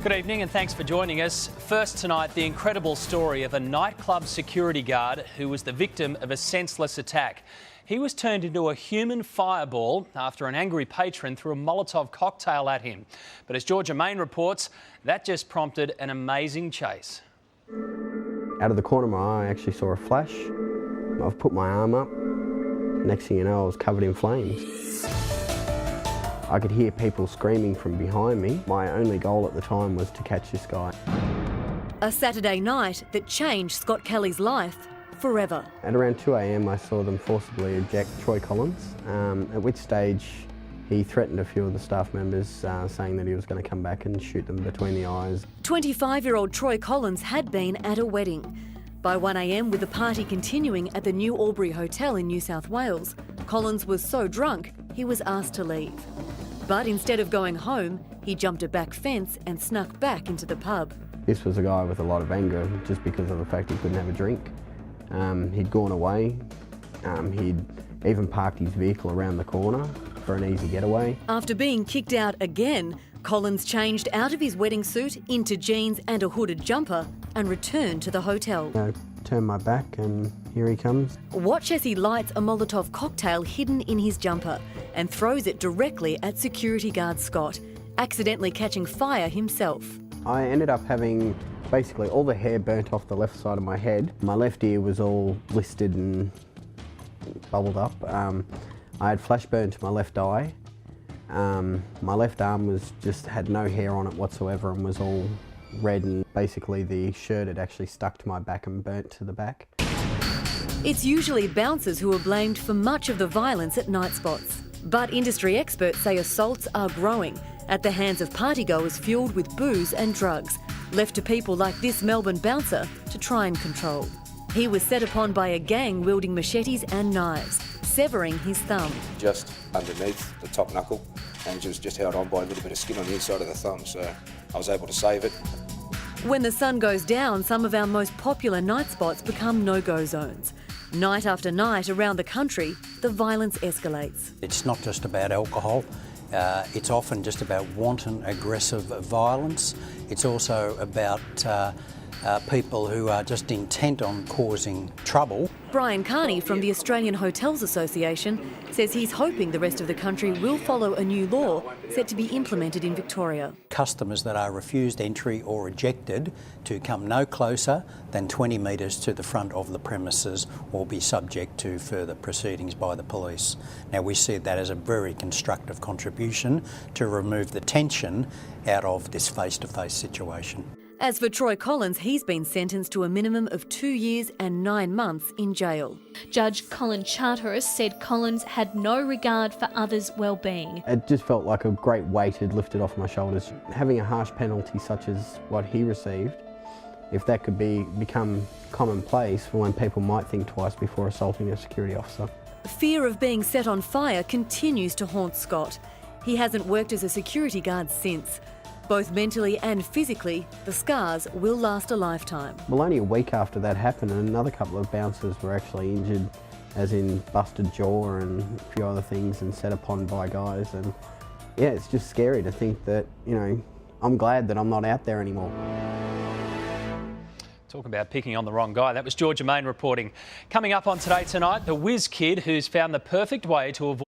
Good evening and thanks for joining us. First tonight, the incredible story of a nightclub security guard who was the victim of a senseless attack. He was turned into a human fireball after an angry patron threw a Molotov cocktail at him. But as Georgia Main reports, that just prompted an amazing chase. Out of the corner of my eye, I actually saw a flash. I've put my arm up. Next thing you know, I was covered in flames. I could hear people screaming from behind me. My only goal at the time was to catch this guy. A Saturday night that changed Scott Kelly's life forever. At around 2 a.m, I saw them forcibly eject Troy Collins, at which stage he threatened a few of the staff members, saying that he was going to come back and shoot them between the eyes. 25-year-old Troy Collins had been at a wedding. By 1 a.m, with the party continuing at the New Albury Hotel in New South Wales, Collins was so drunk he was asked to leave. But instead of going home, he jumped a back fence and snuck back into the pub. This was a guy with a lot of anger just because of the fact he couldn't have a drink. He'd gone away. He'd even parked his vehicle around the corner for an easy getaway. After being kicked out again, Collins changed out of his wedding suit into jeans and a hooded jumper and returned to the hotel. I turned my back and here he comes. Watch as he lights a Molotov cocktail hidden in his jumper and throws it directly at security guard Scott, accidentally catching fire himself. I ended up having basically all the hair burnt off the left side of my head. My left ear was all blistered and bubbled up. I had flash burn to my left eye. My left arm had no hair on it whatsoever and was all red, and basically the shirt had actually stuck to my back and burnt to the back. It's usually bouncers who are blamed for much of the violence at night spots. But industry experts say assaults are growing at the hands of partygoers fuelled with booze and drugs, left to people like this Melbourne bouncer to try and control. He was set upon by a gang wielding machetes and knives, severing his thumb. Just underneath the top knuckle, and she was just held on by a little bit of skin on the inside of the thumb, so I was able to save it. When the sun goes down, some of our most popular night spots become no-go zones. Night after night around the country, the violence escalates. It's not just about alcohol. It's often just about wanton, aggressive violence. It's also about people who are just intent on causing trouble. Brian Carney from the Australian Hotels Association says he's hoping the rest of the country will follow a new law set to be implemented in Victoria. Customers that are refused entry or ejected to come no closer than 20 metres to the front of the premises will be subject to further proceedings by the police. Now, we see that as a very constructive contribution to remove the tension out of this face-to-face situation. As for Troy Collins, he's been sentenced to a minimum of 2 years and 9 months in jail. Judge Colin Charteris said Collins had no regard for others' well-being. It just felt like a great weight had lifted off my shoulders. Having a harsh penalty such as what he received, if that could become commonplace for when people might think twice before assaulting a security officer. Fear of being set on fire continues to haunt Scott. He hasn't worked as a security guard since. Both mentally and physically, the scars will last a lifetime. Well, only a week after that happened, another couple of bouncers were actually injured, as in busted jaw and a few other things, and set upon by guys. And yeah, it's just scary to think that, I'm glad that I'm not out there anymore. Talk about picking on the wrong guy. That was Georgia Main reporting. Coming up on Today Tonight, the whiz kid who's found the perfect way to avoid